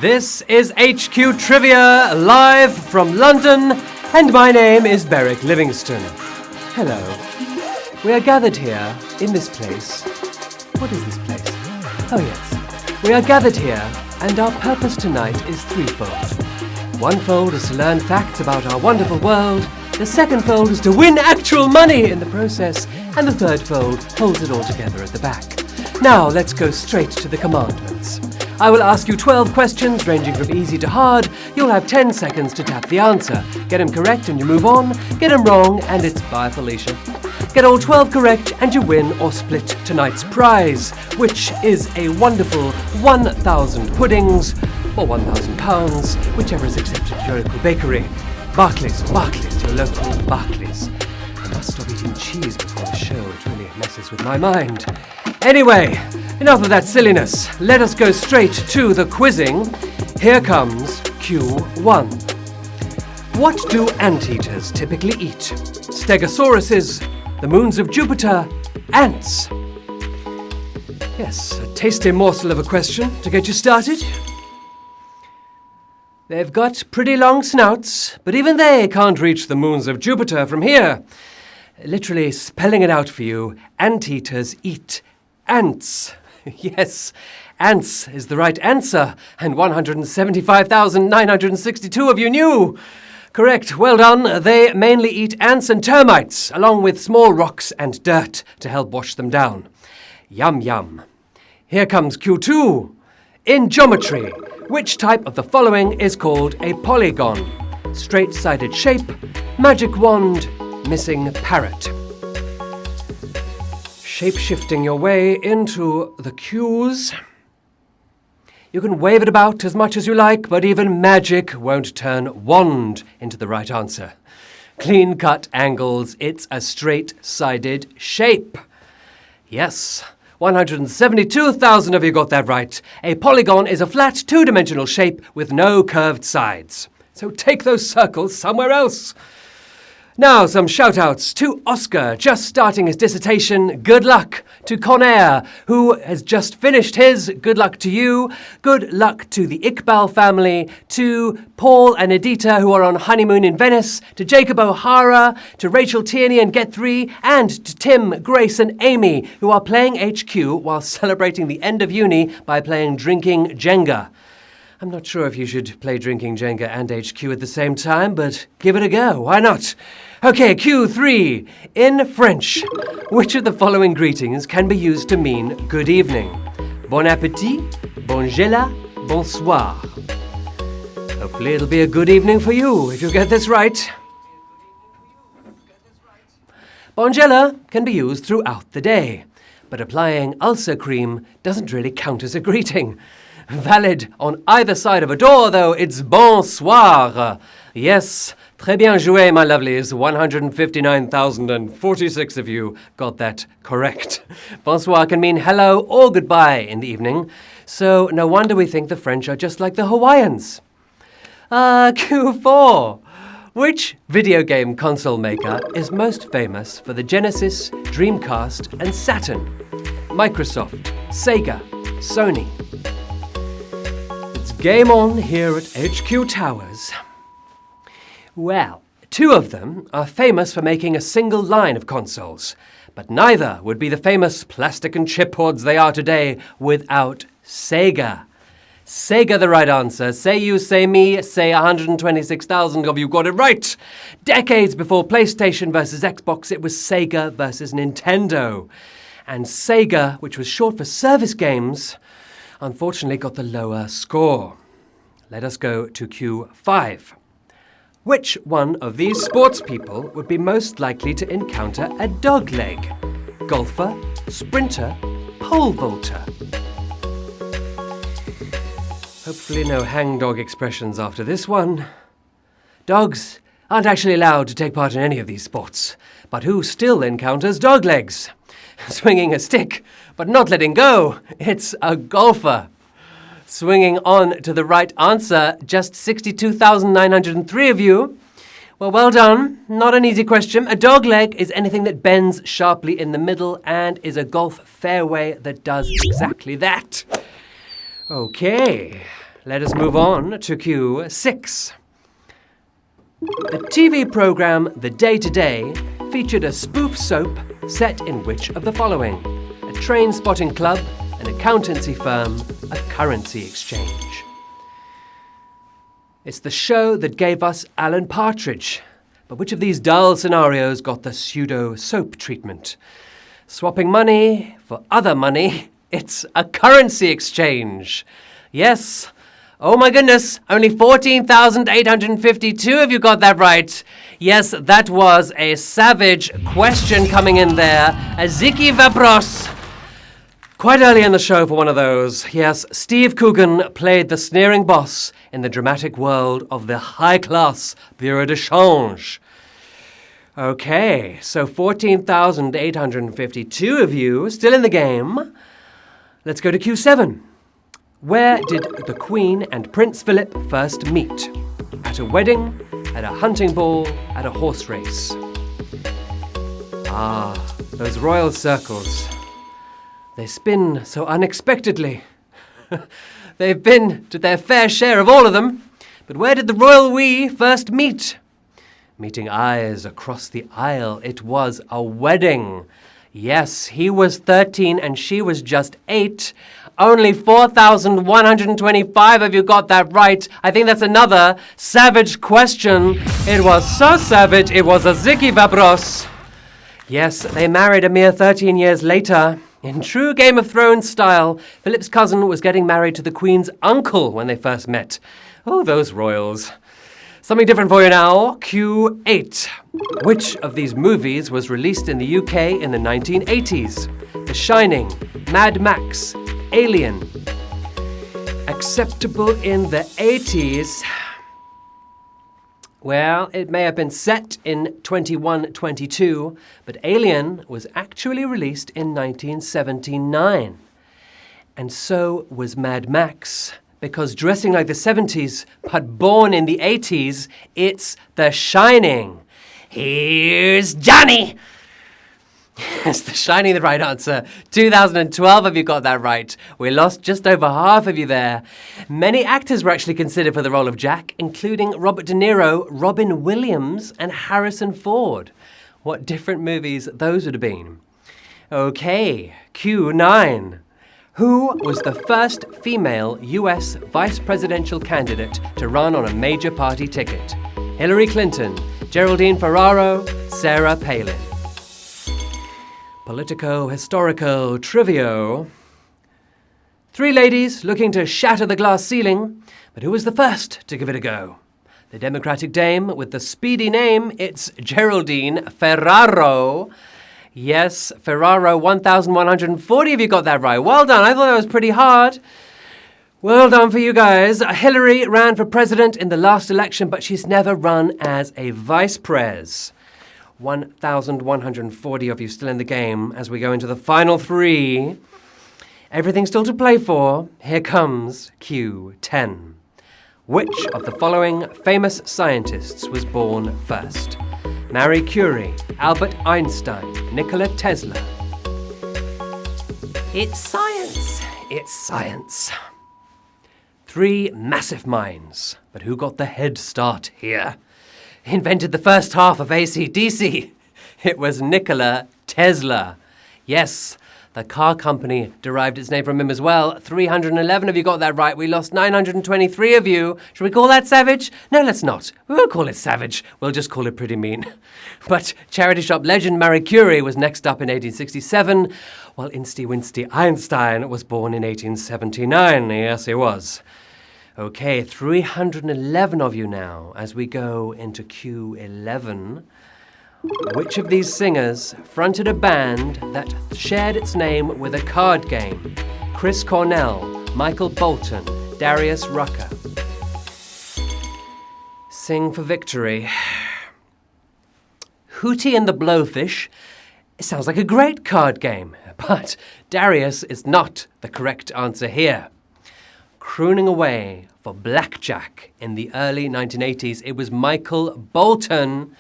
This is HQ Trivia, live from London, and my name is Beric Livingstone. Hello. We are gathered here, in this place. What is this place? Oh yes. We are gathered here, and our purpose tonight is threefold. One fold is to learn facts about our wonderful world, the second fold is to win actual money in the process, and the third fold holds it all together at the back. Now let's go straight to the commandments. I will ask you 12 questions ranging from easy to hard. You'll have 10 seconds to tap the answer. Get them correct and you move on. Get them wrong and it's bye Felicia. Get all 12 correct and you win or split tonight's prize, which is a wonderful 1,000 puddings or 1,000 pounds, whichever is accepted at your local bakery. Barclays, your local Barclays. I must stop eating cheese before the show. It really messes with my mind. Anyway, enough of that silliness. Let us go straight to the quizzing. Here comes Q1. What do anteaters typically eat? Stegosauruses, the moons of Jupiter, ants. Yes, a tasty morsel of a question to get you started. They've got pretty long snouts, but even they can't reach the moons of Jupiter from here. Literally spelling it out for you, anteaters eat ants. Yes, ants is the right answer, and 175,962 of you knew. Correct, well done. They mainly eat ants and termites, along with small rocks and dirt to help wash them down. Yum yum. Here comes Q2. In geometry, which type of the following is called a polygon? Straight-sided shape, magic wand, missing parrot. Shape-shifting your way into the cues. You can wave it about as much as you like, but even magic won't turn wand into the right answer. Clean-cut angles, it's a straight-sided shape. Yes, 172,000 of you got that right. A polygon is a flat, two-dimensional shape with no curved sides. So take those circles somewhere else. Now, some shout-outs to Oscar, just starting his dissertation. Good luck to Conair, who has just finished his. Good luck to you. Good luck to the Iqbal family, to Paul and Edita, who are on honeymoon in Venice, to Jacob O'Hara, to Rachel Tierney and Get3, and to Tim, Grace and Amy, who are playing HQ while celebrating the end of uni by playing Drinking Jenga. I'm not sure if you should play Drinking Jenga and HQ at the same time, but give it a go. Why not? Okay, Q3. In French, which of the following greetings can be used to mean good evening? Bon appétit, bonjour, bonsoir. Hopefully it'll be a good evening for you if you get this right. Bonjour can be used throughout the day, but applying ulcer cream doesn't really count as a greeting. Valid on either side of a door, though, it's bonsoir. Yes, très bien joué, my lovelies. 159,046 of you got that correct. Bonsoir can mean hello or goodbye in the evening, so no wonder we think the French are just like the Hawaiians. Q4. Which video game console maker is most famous for the Genesis, Dreamcast and Saturn? Microsoft, Sega, Sony. Game on here at HQ Towers. Well, two of them are famous for making a single line of consoles, but neither would be the famous plastic and chip hordes they are today without Sega. Sega the right answer. Say you, say me, say 126,000 of you got it right. Decades before PlayStation versus Xbox, it was Sega versus Nintendo. And Sega, which was short for service games, unfortunately got the lower score. Let us go to Q5. Which one of these sports people would be most likely to encounter a dogleg? Golfer, sprinter, pole vaulter. Hopefully no hangdog expressions after this one. Dogs aren't actually allowed to take part in any of these sports, but who still encounters doglegs? Swinging a stick, but not letting go. It's a golfer. Swinging on to the right answer, just 62,903 of you. Well done. Not an easy question. A dogleg is anything that bends sharply in the middle and is a golf fairway that does exactly that. Okay, Let us move on to cue 6. The TV program The Day Today featured a spoof soap set in which of the following? A train spotting club, an accountancy firm, a currency exchange. It's the show that gave us Alan Partridge. But which of these dull scenarios got the pseudo-soap treatment? Swapping money for other money, it's a currency exchange. Yes. Oh my goodness, only 14,852 of you got that right. Yes, that was a savage question coming in there. A Ziki Vapros. Quite early in the show for one of those. Yes, Steve Coogan played the sneering boss in the dramatic world of the high-class Bureau de Change. Okay, so 14,852 of you still in the game. Let's go to Q7. Where did the Queen and Prince Philip first meet? At a wedding, at a hunting ball, at a horse race. Ah, those royal circles. They spin so unexpectedly. They've been to their fair share of all of them. But where did the royal we first meet? Meeting eyes across the aisle. It was a wedding. Yes, he was 13 and she was just 8. Only 4,125 of you got that right. I think that's another savage question. It was so savage, it was a Ziki Vabros. Yes, they married a mere 13 years later. In true Game of Thrones style, Philip's cousin was getting married to the Queen's uncle when they first met. Oh, those royals. Something different for you now. Q8. Which of these movies was released in the UK in the 1980s? The Shining, Mad Max, Alien. Acceptable in the 80s. Well, it may have been set in 2122, but Alien was actually released in 1979. And so was Mad Max, because dressing like the 70s, but born in the 80s, it's The Shining. Here's Johnny! Yes, The Shining, the right answer. 2012 of you got that right. We lost just over half of you there. Many actors were actually considered for the role of Jack, including Robert De Niro, Robin Williams, and Harrison Ford. What different movies those would have been. Okay, Q9. Who was the first female US vice presidential candidate to run on a major party ticket? Hillary Clinton, Geraldine Ferraro, Sarah Palin. Politico-historical trivia. 3 ladies looking to shatter the glass ceiling, but who was the first to give it a go? The Democratic dame with the speedy name, it's Geraldine Ferraro. Yes, Ferraro, 1,140 of you got that right. Well done, I thought that was pretty hard. Well done for you guys. Hillary ran for president in the last election, but she's never run as a vice pres. 1,140 of you still in the game as we go into the final 3. Everything still to play for. Here comes Q10. Which of the following famous scientists was born first? Marie Curie, Albert Einstein, Nikola Tesla. It's science. It's science. 3 massive minds. But who got the head start here? Invented the first half of AC/DC. It was Nikola Tesla. Yes, the car company derived its name from him as well. 311 of you got that right. We lost 923 of you. Should we call that savage? No, let's not. We won't call it savage. We'll just call it pretty mean. But charity shop legend Marie Curie was next up in 1867, while Insty Winsty Einstein was born in 1879. Yes, he was. Okay, 311 of you now as we go into Q11. Which of these singers fronted a band that shared its name with a card game? Chris Cornell, Michael Bolton, Darius Rucker. Sing for victory. Hootie and the Blowfish. It sounds like a great card game, but Darius is not the correct answer here. Crooning away for blackjack in the early 1980s, it was Michael Bolton.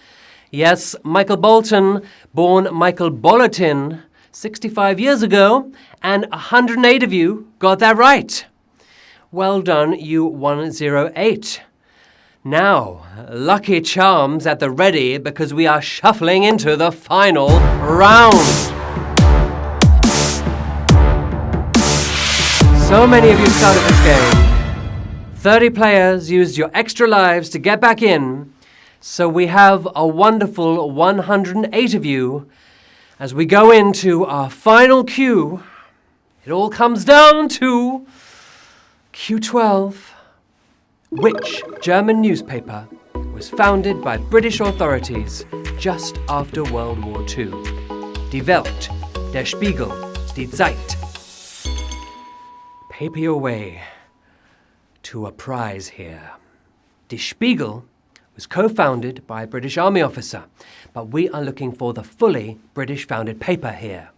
Yes, Michael Bolton, born Michael Bolton 65 years ago, and 108 of you got that right. Well done, U108. Now, lucky charms at the ready because we are shuffling into the final round. So many of you started this game. 30 players used your extra lives to get back in. So we have a wonderful 108 of you. As we go into our final cue, it all comes down to Q12. Which German newspaper was founded by British authorities just after World War II? Die Welt, Der Spiegel, Die Zeit. Paper your way to a prize here. Die Spiegel was co-founded by a British Army officer, but we are looking for the fully British-founded paper here.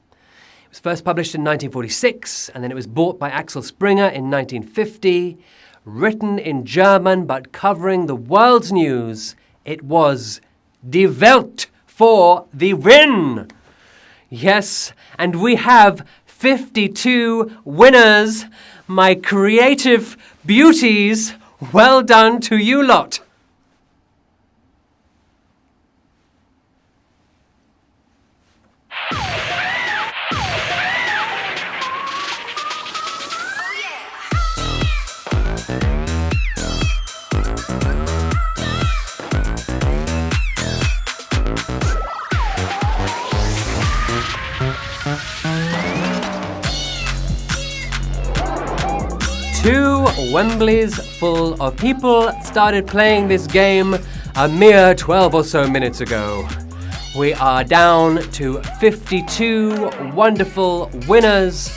It was first published in 1946, and then it was bought by Axel Springer in 1950. Written in German but covering the world's news, it was Die Welt for the win! Yes, and we have 52 winners, my creative beauties. Well done to you lot. Two Wembleys full of people started playing this game a mere 12 or so minutes ago. We are down to 52 wonderful winners.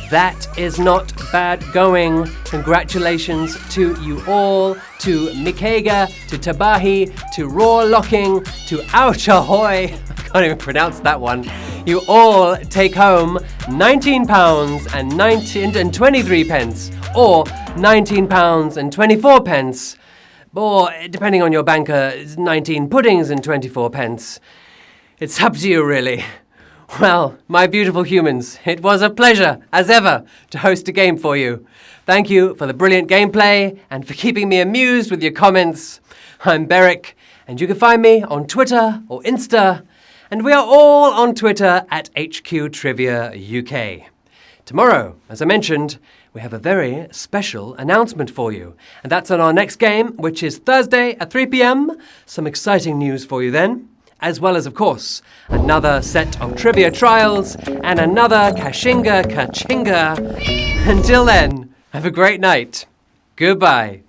That is not bad going. Congratulations to you all, to Mikega, to Tabahi, to Raw Locking, to Ouch Ahoy. I can't even pronounce that one. You all take home £19 and 23 pence, or £19 and 24 pence, or depending on your banker, 19 puddings and 24 pence. It's up to you, really. Well, my beautiful humans, it was a pleasure, as ever, to host a game for you. Thank you for the brilliant gameplay and for keeping me amused with your comments. I'm Beric, and you can find me on Twitter or Insta, and we are all on Twitter at HQ Trivia UK. Tomorrow, as I mentioned, we have a very special announcement for you, and that's on our next game, which is Thursday at 3 p.m. Some exciting news for you then, as well as, of course, another set of trivia trials and another Kashinga Kachinga. Until then, have a great night. Goodbye.